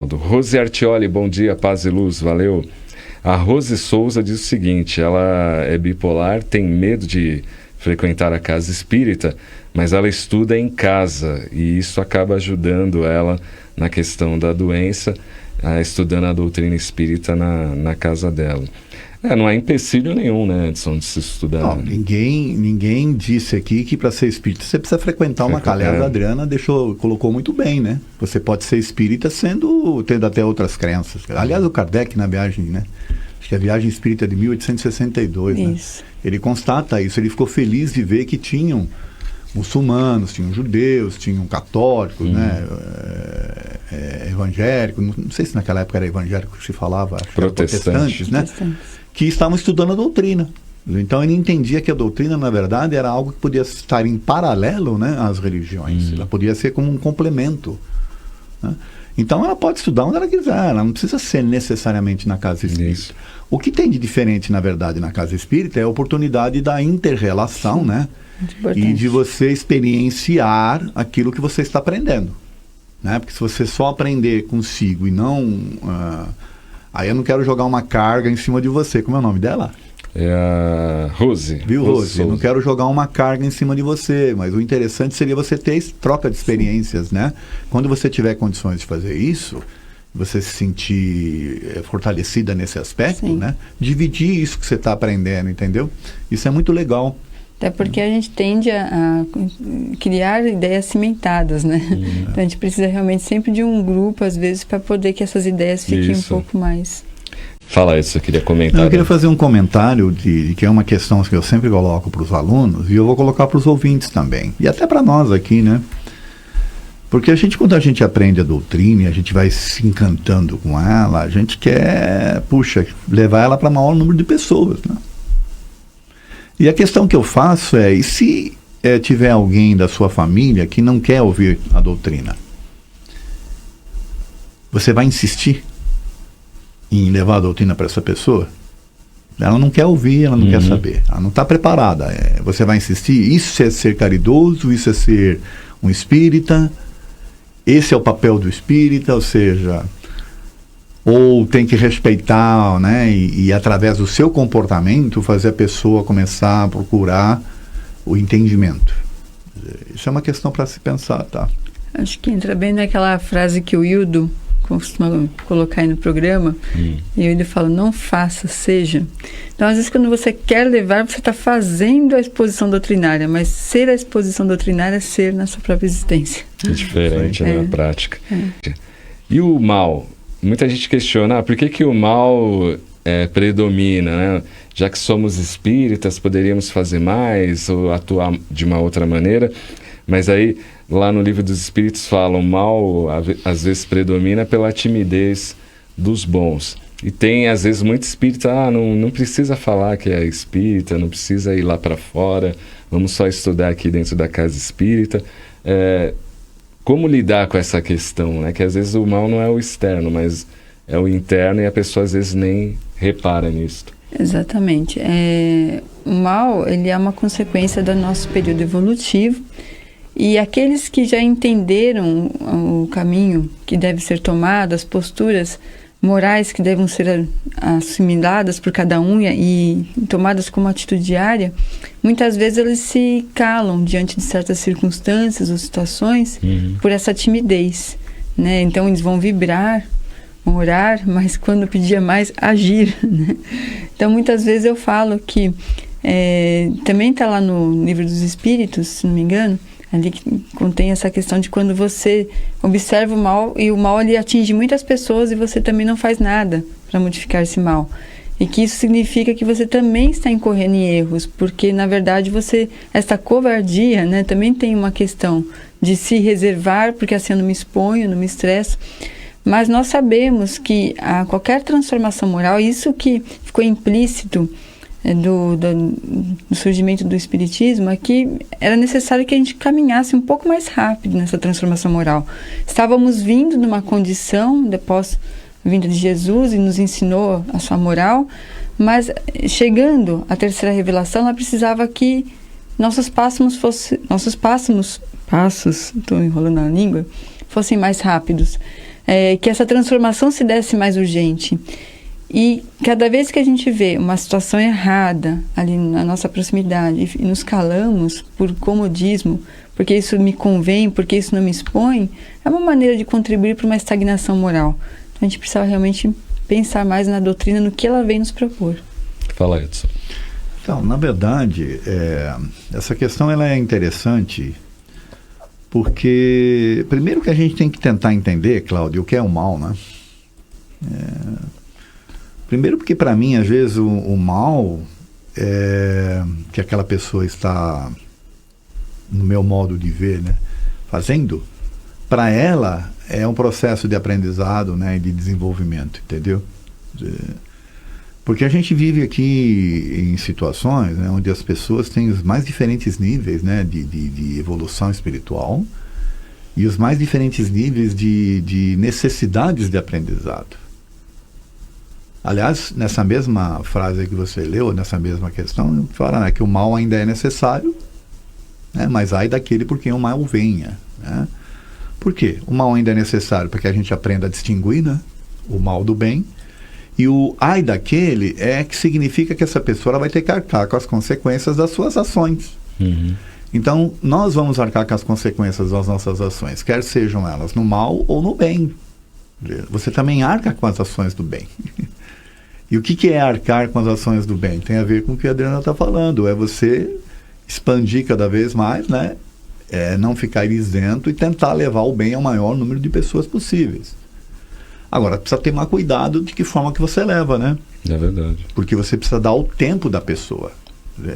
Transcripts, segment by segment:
Rose Artioli, bom dia, paz e luz, valeu. A Rose Souza diz o seguinte, ela é bipolar, tem medo de frequentar a casa espírita, mas ela estuda em casa e isso acaba ajudando ela na questão da doença, estudando a doutrina espírita na casa dela. Não há empecilho nenhum, né, Edson, de se estudar. Não, ninguém disse aqui que para ser espírita você precisa frequentar uma casa. Aliás, a Adriana colocou muito bem, né? Você pode ser espírita tendo até outras crenças. Aliás, o Kardec na viagem, né? Acho que a viagem espírita de 1862, isso. Né? Ele constata isso, ele ficou feliz de ver que tinham muçulmanos, tinham judeus, tinham católicos, né? Evangélicos, não sei se naquela época era evangélico que se falava, protestantes, né? Que estavam estudando a doutrina. Então ele entendia que a doutrina, na verdade, era algo que podia estar em paralelo, né, às religiões. Ela podia ser como um complemento, né? Então ela pode estudar onde ela quiser, ela não precisa ser necessariamente na casa espírita. Isso. O que tem de diferente, na verdade, na casa espírita é a oportunidade da inter-relação, né? E de você experienciar aquilo que você está aprendendo, né? Porque se você só aprender consigo e não... aí eu não quero jogar uma carga em cima de você. Como é o nome dela? É a Rose. Viu, Rose? Eu não quero jogar uma carga em cima de você, mas o interessante seria você ter troca de experiências, né? Quando você tiver condições de fazer isso, você se sentir fortalecida nesse aspecto, né? Dividir isso que você está aprendendo, entendeu? Isso é muito legal. Até porque a gente tende a criar ideias cimentadas, né? Então a gente precisa realmente sempre de um grupo, às vezes, para poder que essas ideias fiquem um pouco mais... Fala isso, eu queria comentar. Eu queria fazer um comentário de que é uma questão que eu sempre coloco para os alunos, e eu vou colocar para os ouvintes também. E até para nós aqui, né? Porque quando a gente aprende a doutrina, a gente vai se encantando com ela, a gente quer, levar ela para o maior número de pessoas, né? E a questão que eu faço e se tiver alguém da sua família que não quer ouvir a doutrina? Você vai insistir em levar a doutrina para essa pessoa? Ela não quer ouvir, ela não quer saber, ela não está preparada. Você vai insistir? Isso é ser caridoso, isso é ser um espírita, esse é o papel do espírita, ou seja... ou tem que respeitar, né, e através do seu comportamento fazer a pessoa começar a procurar o entendimento. Isso é uma questão para se pensar, tá? Acho que entra bem naquela frase que o Hildo costuma colocar aí no programa, e ele fala, não faça, seja. Então, às vezes, quando você quer levar, você está fazendo a exposição doutrinária, mas ser a exposição doutrinária é ser na sua própria existência. É diferente, né, na prática. E o mal? Muita gente questiona, por que o mal predomina, né? Já que somos espíritas, poderíamos fazer mais ou atuar de uma outra maneira. Mas aí, lá no Livro dos Espíritos falam, o mal às vezes predomina pela timidez dos bons. E tem, às vezes, muito espírita, não precisa falar que é espírita, não precisa ir lá para fora, vamos só estudar aqui dentro da casa espírita. Como lidar com essa questão, né? Que às vezes o mal não é o externo, mas é o interno e a pessoa às vezes nem repara nisso. Exatamente. O mal, ele é uma consequência do nosso período evolutivo, e aqueles que já entenderam o caminho que deve ser tomado, as posturas morais que devem ser assimiladas por cada um e tomadas como atitude diária, muitas vezes eles se calam diante de certas circunstâncias ou situações por essa timidez, né? Então eles vão vibrar, vão orar, mas quando pedia mais, agir, né? Então muitas vezes eu falo que também está lá no Livro dos Espíritos, se não me engano, ali que contém essa questão de quando você observa o mal, e o mal ele atinge muitas pessoas e você também não faz nada para modificar esse mal. E que isso significa que você também está incorrendo em erros, porque na verdade essa covardia, né, também tem uma questão de se reservar, porque assim eu não me exponho, não me estresso. Mas nós sabemos que a qualquer transformação moral, isso que ficou implícito do surgimento do Espiritismo, é que era necessário que a gente caminhasse um pouco mais rápido nessa transformação moral. Estávamos vindo numa condição, depois a vinda de Jesus, e nos ensinou a sua moral, mas chegando à terceira revelação, ela precisava que nossos passos, estou enrolando a língua, fossem mais rápidos. que essa transformação se desse mais urgente. E cada vez que a gente vê uma situação errada ali na nossa proximidade e nos calamos por comodismo, porque isso me convém, porque isso não me expõe, é uma maneira de contribuir para uma estagnação moral. Então a gente precisa realmente pensar mais na doutrina, no que ela vem nos propor. Fala, Edson. Então, na verdade, essa questão ela é interessante porque, primeiro que a gente tem que tentar entender, Cláudio, o que é o mal, né? Primeiro porque, para mim, às vezes, o mal que aquela pessoa está, no meu modo de ver, né, fazendo, para ela é um processo de aprendizado, né, e de desenvolvimento, entendeu? Porque a gente vive aqui em situações, né, onde as pessoas têm os mais diferentes níveis, né, de evolução espiritual e os mais diferentes níveis de necessidades de aprendizado. Aliás, nessa mesma frase que você leu, nessa mesma questão, fala, né, que o mal ainda é necessário, né, mas ai daquele por quem o mal venha. Né? Por quê? O mal ainda é necessário para que a gente aprenda a distinguir, né, o mal do bem. E o ai daquele que significa que essa pessoa vai ter que arcar com as consequências das suas ações. Uhum. Então, nós vamos arcar com as consequências das nossas ações, quer sejam elas no mal ou no bem. Você também arca com as ações do bem. E o que é arcar com as ações do bem? Tem a ver com o que a Adriana está falando. É você expandir cada vez mais, né? Não ficar isento e tentar levar o bem ao maior número de pessoas possíveis. Agora, precisa ter mais cuidado de que forma que você leva, né? É verdade. Porque você precisa dar o tempo da pessoa.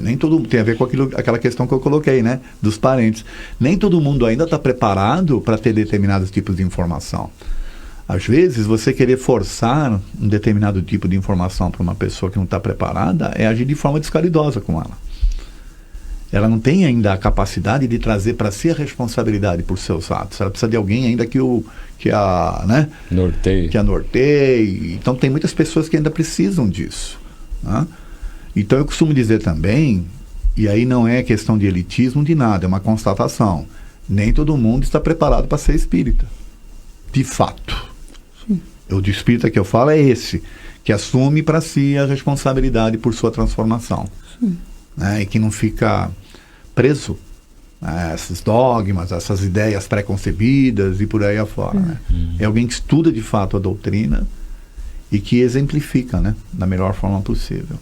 Nem todo mundo tem a ver com aquela questão que eu coloquei, né? Dos parentes. Nem todo mundo ainda está preparado para ter determinados tipos de informação. Às vezes, você querer forçar um determinado tipo de informação para uma pessoa que não está preparada é agir de forma descaridosa com ela. Ela não tem ainda a capacidade de trazer para si a responsabilidade por seus atos. Ela precisa de alguém ainda que a norteie. Então, tem muitas pessoas que ainda precisam disso. Né? Então, eu costumo dizer também, e aí não é questão de elitismo de nada, é uma constatação. Nem todo mundo está preparado para ser espírita. De fato. O de espírita que eu falo é esse, que assume para si a responsabilidade por sua transformação. Né? E que não fica preso a esses dogmas, a essas ideias pré-concebidas e por aí afora. Né? É alguém que estuda de fato a doutrina e que exemplifica, né, da melhor forma possível.